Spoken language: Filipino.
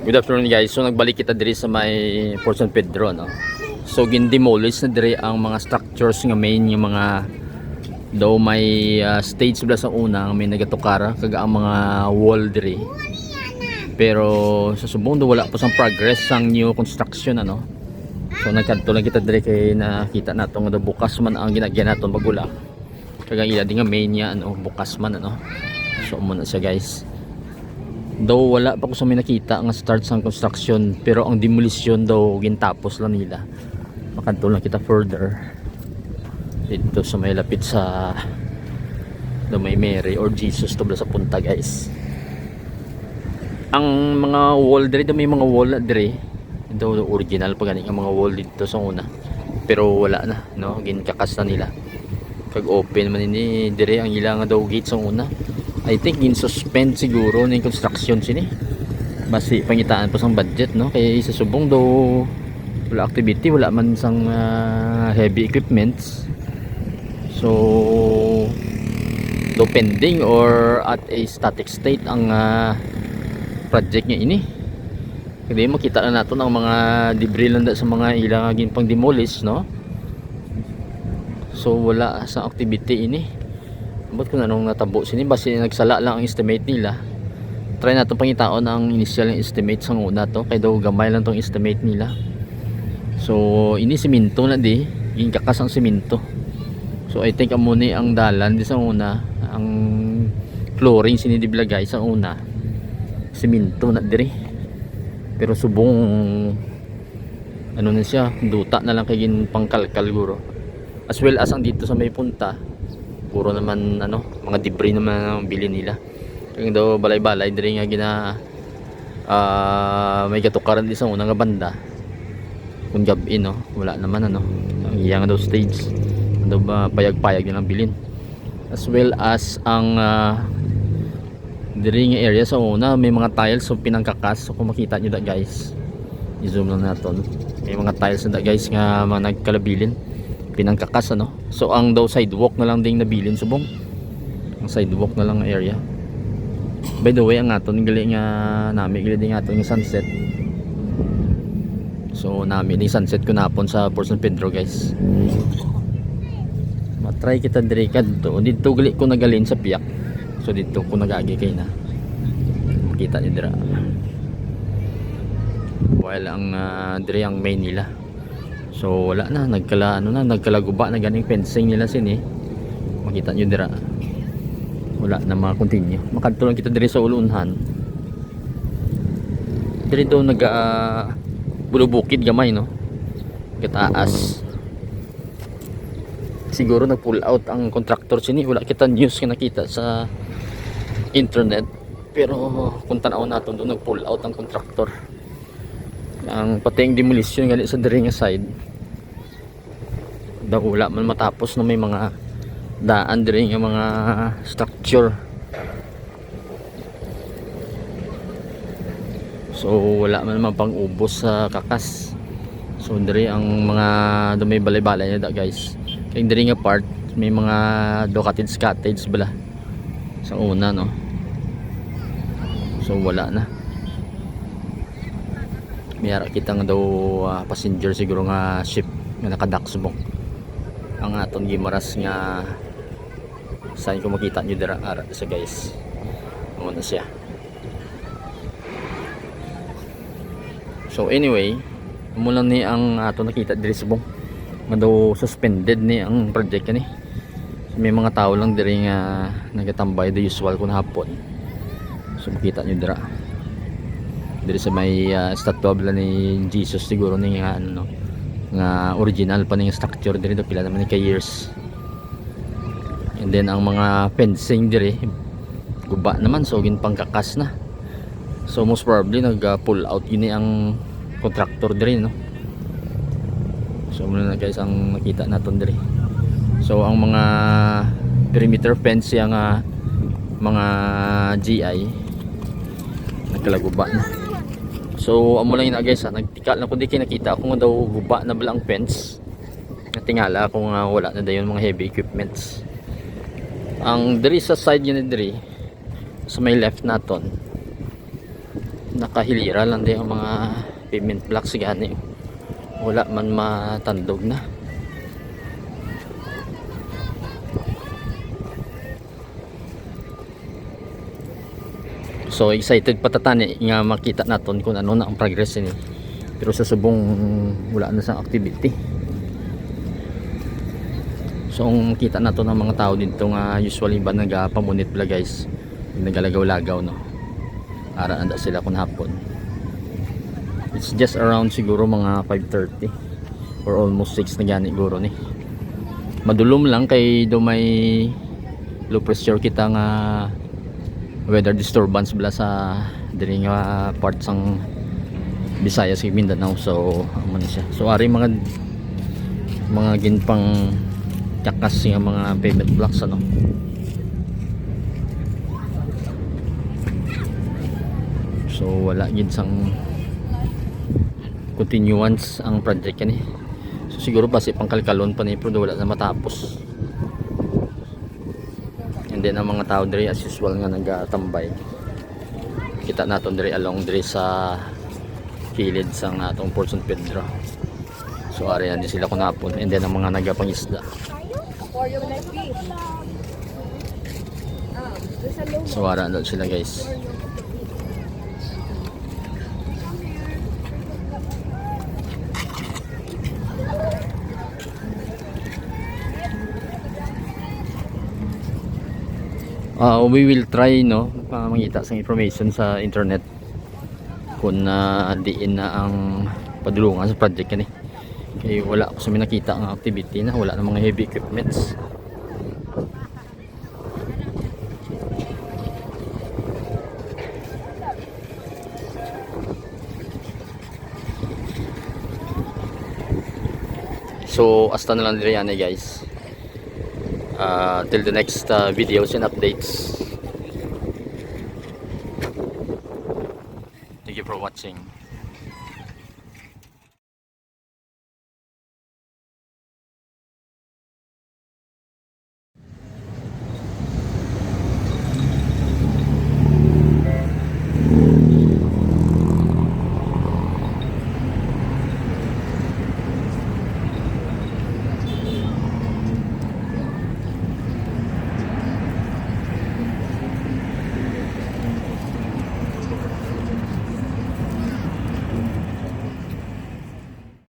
Good afternoon guys. So nagbalik kita diri sa may Port San Pedro no. So gindemolish na diri ang mga structures nga main yung mga daw may stage bala sa una may nagatukara kaga ang mga wall diri. Pero sa subong do wala pa sang progress sang new construction ano. So nagkadto lang kita diri kay nakita nato nga bukas man ang ginagyan naton bagula. Kaga ila di nga main niya ano bukas man ano. So muna siya guys. Daw wala pa ko sa may nakita nga start sang construction pero ang demolition daw gintapos lang nila. Makadto lang kita further dito sa may lapit sa daw may Mary or Jesus to sa punta guys. Ang mga wall diri daw may mga wall diri daw original pa gani ang mga wall dito sa una pero wala na no ginkakas na nila kag open man ini diri ang ilang daw gate sa una. I think in suspend siguro ng construction sini. Basi pangitaan pa sang budget no kay sa subong daw wala activity, wala man sang heavy equipments. So daw pending or at a static state ang project niya ini. Kaya makita na nato ang mga debris lang sa mga ilang pang demolish no. So wala sa activity ini. But kung anong natabo sini basi nagsala lang ang estimate nila. Try natin pangitaon ang initial estimate sa una to kay daw gamay lang tong estimate nila. So ini semento na di gingkakas ang semento. So I think amuni ang dalan di sa una ang flooring sini di bilagay sa una semento na diri. Pero subong ano na siya duta na lang kay gin pangkalkal guro. As well as ang dito sa may punta puro naman ano mga debris naman ang bilin nila kaya daw balay-balay diri nga gina may katukaran di sa unang nga banda kung gabi no wala naman ano ang iyang daw stage daw ba payag-payag din ang bilin as well as ang diri nga area sa una may mga tiles so pinangkakas so kung makita nyo da guys i-zoom lang natin may mga tiles na da guys nga mga nagkalabilin pinangkakas ano so ang daw sidewalk na lang ding nabilin subong ang sidewalk na lang na area. By the way ang aton gali nga nami gali ding aton nga sunset so nami ni sunset ko napon sa Port San Pedro guys. Matry kita diri kadto dito gali ko nagalin sa piyak so dito ko nagagi kay na makita ni dira while ang diri ang main nila. So wala na nagkalaguba na ganing fencing nila sini. Makita nyo dira. Wala na continue. Makadto lang kita diri sa ulunhan. Diri daw bulubukid gamay no. Kitaas. Siguro nag-pull out ang contractor sini. Wala kita news nga nakita sa internet. Pero kung tanaw naton doon nag-pull out ang contractor. Ang pating demolition gali sa diri nga side daw wala man matapos na may mga daan diri nga mga structure so wala man pang ubos sa kakas so diri ang mga daw may balay-balay na da guys kay diri nga part may mga do cottage bala sa una no so wala na mayara kita nga daw passenger siguro nga ship nga nakadak subong ang aton gimaras nga saan ko makita nyo dira ara sa guys muna siya. So anyway mula ni ang aton nakita diri subong nga daw suspended ni ang project ni so, may mga tao lang diri nga nagatambay the usual kun hapon so makita nyo dira diri sa may statue bala ni Jesus siguro ni nga ano nga original pa ning structure diri do pila naman ni kay years. And then ang mga fencing diri guba naman so gin pangkakas na. So most probably nag-pull out ini ang contractor diri no. So muna na guys ang nakita naton diri. So ang mga perimeter fence yang mga GI nagkalaguba na. So amo lang na guys nagtikal na kundi nakita ko nga daw guba na balang fence. Natingala ako nga wala na dayon mga heavy equipments. Ang diri sa side niya diri sa may left naton nakahilira lang din ang mga pavement blocks gani, wala man matandog na. So excited patatani nga makita naton kung ano na ang progress ni, pero sa subong wala na sa activity. So ang makita nato ng mga tao dito nga usually ba nagapamunit pala guys, nagalagaw-lagaw no, ara anda sila kun hapon. It's just around siguro mga 5:30 or almost 6 na gani guro ni. Madulom lang kay do may low pressure kita nga weather disturbance bala sa diri nga parts ang Visayas ug Mindanao. So amo na siya. So ari mga ginpang tiyakas nga mga pavement blocks ano. So wala gid sang continuance ang project kani. So siguro pa si pangkalkalon pa ni pero wala na matapos. And then ang mga tao diri as usual nga nagatambay. Kita naton diri along diri sa kilid sa atong Port San Pedro. So area ni sila kunapon, and then ang mga nagapangisda. So ara na sila guys. We will try no mangita sa information sa internet kung diin na ang padulungan sa project kani. Kaya wala ko sa nakita ang activity na wala na mga heavy equipments. So hasta na lang diri yan guys. Till the next videos and updates. Thank you for watching.